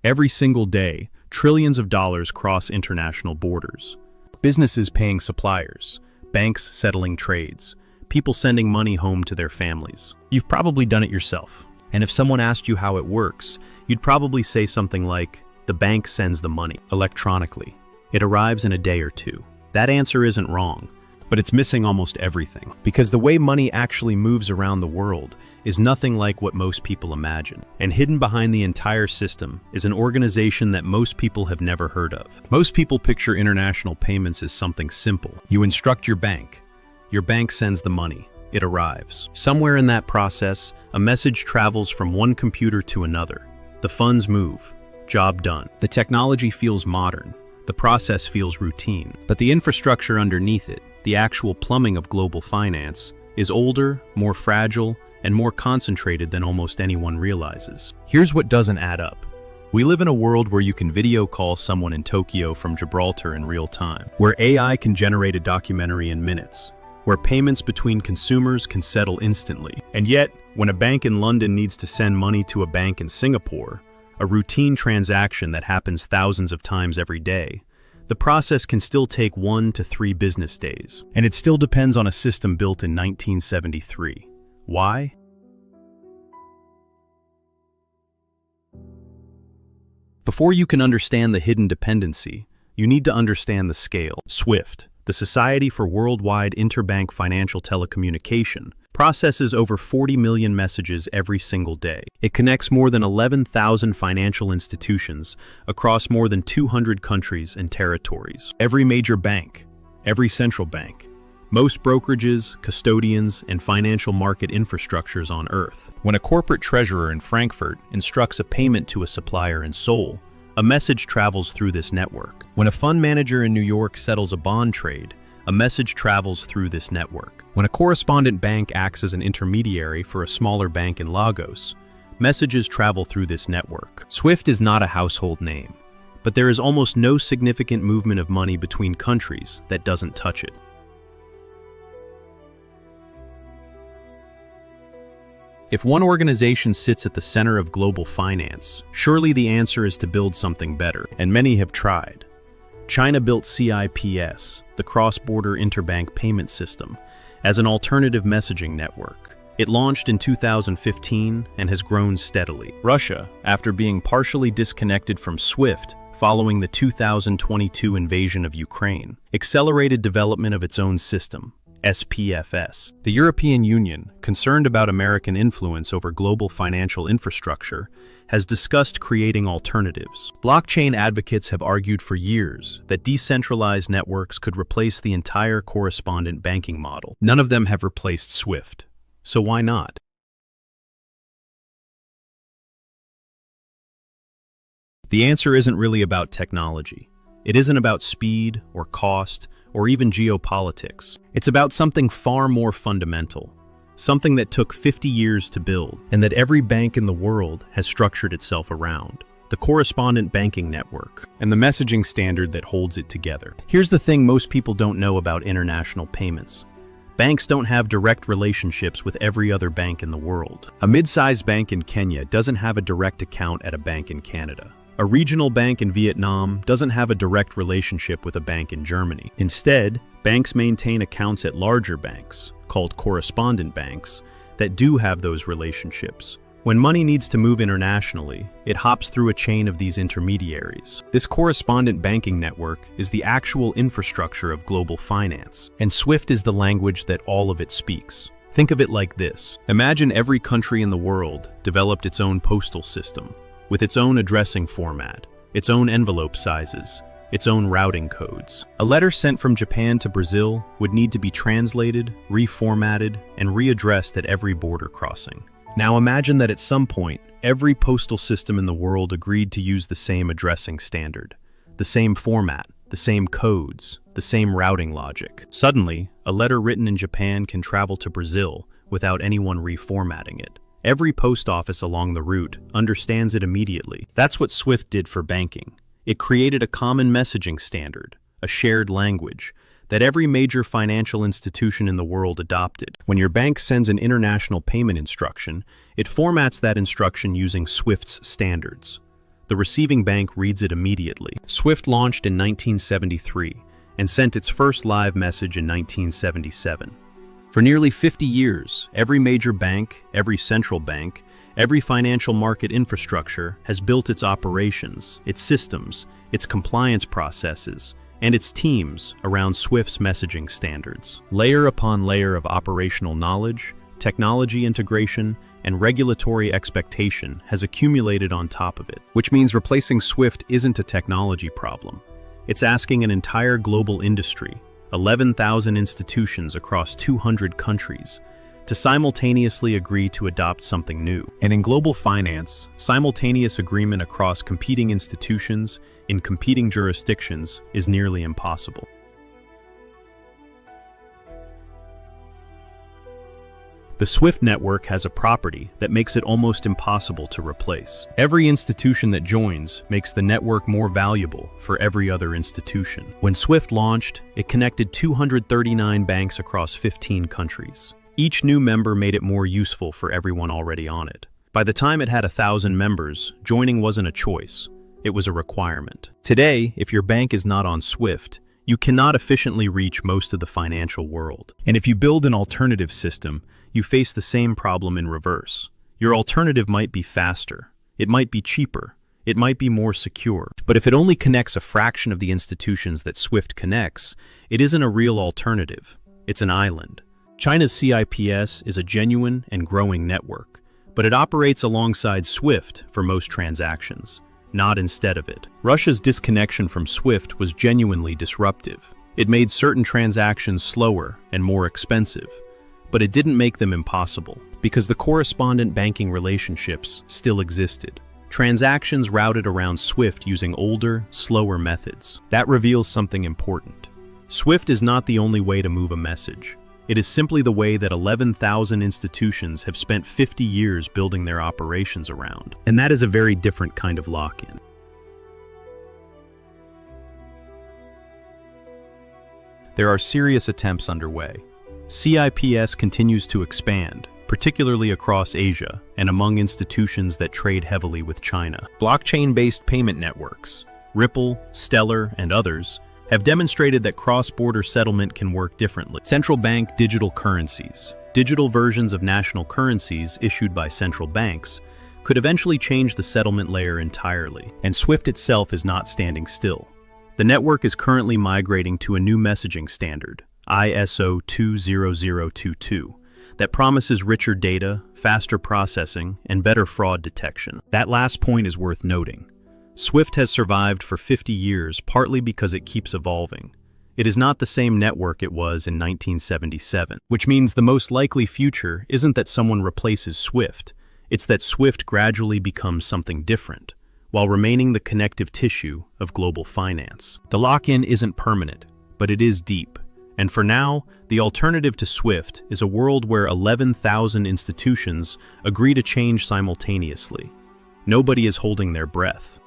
Every single day, trillions of dollars cross international borders. Businesses paying suppliers, banks settling trades, people sending money home to their families. You've probably done it yourself. And if someone asked you how it works, you'd probably say something like, the bank sends the money electronically. It arrives in a day or two. That answer isn't wrong, but it's missing almost everything. Because the way money actually moves around the world is nothing like what most people imagine. And hidden behind the entire system is an organization that most people have never heard of. Most people picture international payments as something simple. You instruct your bank sends the money. It arrives. Somewhere in that process, a message travels from one computer to another. The funds move. Job done. The technology feels modern. The process feels routine. But the infrastructure underneath it, the actual plumbing of global finance, is older, more fragile, and more concentrated than almost anyone realizes. Here's what doesn't add up. We live in a world where you can video call someone in Tokyo from Gibraltar in real time, where AI can generate a documentary in minutes, where payments between consumers can settle instantly. And yet, when a bank in London needs to send money to a bank in Singapore, a routine transaction that happens thousands of times every day, the process can still take 1 to 3 business days. And it still depends on a system built in 1973. Why? Before you can understand the hidden dependency, you need to understand the scale. SWIFT, the Society for Worldwide Interbank Financial Telecommunication, processes over 40 million messages every single day. It connects more than 11,000 financial institutions across more than 200 countries and territories. Every major bank, every central bank, most brokerages, custodians, and financial market infrastructures on Earth. When a corporate treasurer in Frankfurt instructs a payment to a supplier in Seoul, a message travels through this network. When a fund manager in New York settles a bond trade, a message travels through this network. When a correspondent bank acts as an intermediary for a smaller bank in Lagos, messages travel through this network. SWIFT is not a household name, but there is almost no significant movement of money between countries that doesn't touch it. If one organization sits at the center of global finance, surely the answer is to build something better, and many have tried. China built CIPS, the cross-border interbank payment system, as an alternative messaging network. It launched in 2015 and has grown steadily. Russia, after being partially disconnected from SWIFT following the 2022 invasion of Ukraine, accelerated development of its own system, SPFS. The European Union, concerned about American influence over global financial infrastructure, has discussed creating alternatives. Blockchain advocates have argued for years that decentralized networks could replace the entire correspondent banking model. None of them have replaced SWIFT. So why not? The answer isn't really about technology. It isn't about speed or cost or even geopolitics. It's about something far more fundamental, something that took 50 years to build and that every bank in the world has structured itself around: the correspondent banking network and the messaging standard that holds it together. Here's the thing most people don't know about international payments. Banks don't have direct relationships with every other bank in the world. A mid-sized bank in Kenya doesn't have a direct account at a bank in Canada. A regional bank in Vietnam doesn't have a direct relationship with a bank in Germany. Instead, banks maintain accounts at larger banks, called correspondent banks, that do have those relationships. When money needs to move internationally, it hops through a chain of these intermediaries. This correspondent banking network is the actual infrastructure of global finance, and SWIFT is the language that all of it speaks. Think of it like this. Imagine every country in the world developed its own postal system, with its own addressing format, its own envelope sizes, its own routing codes. A letter sent from Japan to Brazil would need to be translated, reformatted, and readdressed at every border crossing. Now imagine that at some point, every postal system in the world agreed to use the same addressing standard, the same format, the same codes, the same routing logic. Suddenly, a letter written in Japan can travel to Brazil without anyone reformatting it. Every post office along the route understands it immediately. That's what SWIFT did for banking. It created a common messaging standard, a shared language, that every major financial institution in the world adopted. When your bank sends an international payment instruction, it formats that instruction using SWIFT's standards. the receiving bank reads it immediately. SWIFT launched in 1973 and sent its first live message in 1977. For nearly 50 years, every major bank, every central bank, every financial market infrastructure has built its operations, its systems, its compliance processes, and its teams around SWIFT's messaging standards. Layer upon layer of operational knowledge, technology integration, and regulatory expectation has accumulated on top of it, which means replacing SWIFT isn't a technology problem. It's asking an entire global industry, 11,000 institutions across 200 countries, to simultaneously agree to adopt something new. And in global finance, simultaneous agreement across competing institutions in competing jurisdictions is nearly impossible. The SWIFT network has a property that makes it almost impossible to replace. Every institution that joins makes the network more valuable for every other institution. When SWIFT launched, it connected 239 banks across 15 countries. Each new member made it more useful for everyone already on it. By the time it had 1,000 members, joining wasn't a choice, it was a requirement. Today, if your bank is not on SWIFT, you cannot efficiently reach most of the financial world. And if you build an alternative system, you face the same problem in reverse. Your alternative might be faster, it might be cheaper, it might be more secure. But if it only connects a fraction of the institutions that SWIFT connects, it isn't a real alternative, it's an island. China's CIPS is a genuine and growing network, but it operates alongside SWIFT for most transactions, not instead of it. Russia's disconnection from SWIFT was genuinely disruptive. It made certain transactions slower and more expensive, but it didn't make them impossible, because the correspondent banking relationships still existed. Transactions routed around SWIFT using older, slower methods. That reveals something important. SWIFT is not the only way to move a message. It is simply the way that 11,000 institutions have spent 50 years building their operations around. And that is a very different kind of lock-in. There are serious attempts underway. CIPS continues to expand, particularly across Asia and among institutions that trade heavily with China. Blockchain-based payment networks, Ripple, Stellar, and others, have demonstrated that cross-border settlement can work differently. Central bank digital currencies, digital versions of national currencies issued by central banks, could eventually change the settlement layer entirely. And SWIFT itself is not standing still. The network is currently migrating to a new messaging standard, ISO 20022, that promises richer data, faster processing, and better fraud detection. That last point is worth noting. SWIFT has survived for 50 years partly because it keeps evolving. It is not the same network it was in 1977, which means the most likely future isn't that someone replaces SWIFT, it's that SWIFT gradually becomes something different, while remaining the connective tissue of global finance. The lock-in isn't permanent, but it is deep. And for now, the alternative to SWIFT is a world where 11,000 institutions agree to change simultaneously. Nobody is holding their breath.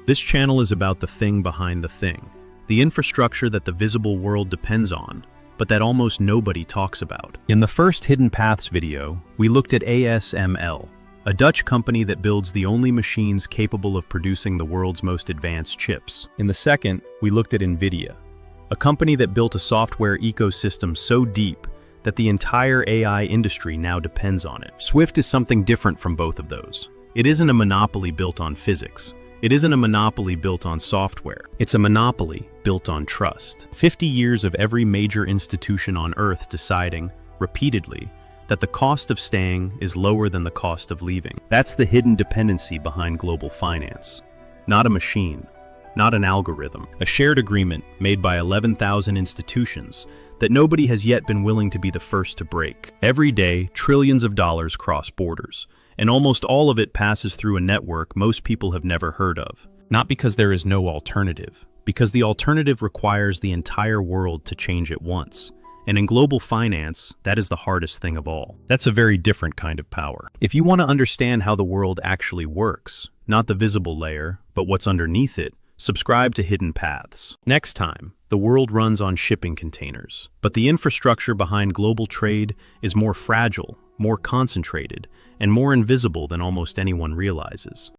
This channel is about the thing behind the thing, the infrastructure that the visible world depends on, but that almost nobody talks about. In the first Hidden Paths video, we looked at ASML, a Dutch company that builds the only machines capable of producing the world's most advanced chips. In the second, we looked at NVIDIA, a company that built a software ecosystem so deep that the entire AI industry now depends on it. SWIFT is something different from both of those. It isn't a monopoly built on physics. It isn't a monopoly built on software. It's a monopoly built on trust. 50 years of every major institution on Earth deciding, repeatedly, that the cost of staying is lower than the cost of leaving. That's the hidden dependency behind global finance. Not a machine, not an algorithm. A shared agreement made by 11,000 institutions that nobody has yet been willing to be the first to break. Every day, trillions of dollars cross borders, and almost all of it passes through a network most people have never heard of. Not because there is no alternative, because the alternative requires the entire world to change at once. And in global finance, that is the hardest thing of all. That's a very different kind of power. If you want to understand how the world actually works, not the visible layer, but what's underneath it, subscribe to Hidden Paths. Next time, the world runs on shipping containers, but the infrastructure behind global trade is more fragile, more concentrated, and more invisible than almost anyone realizes.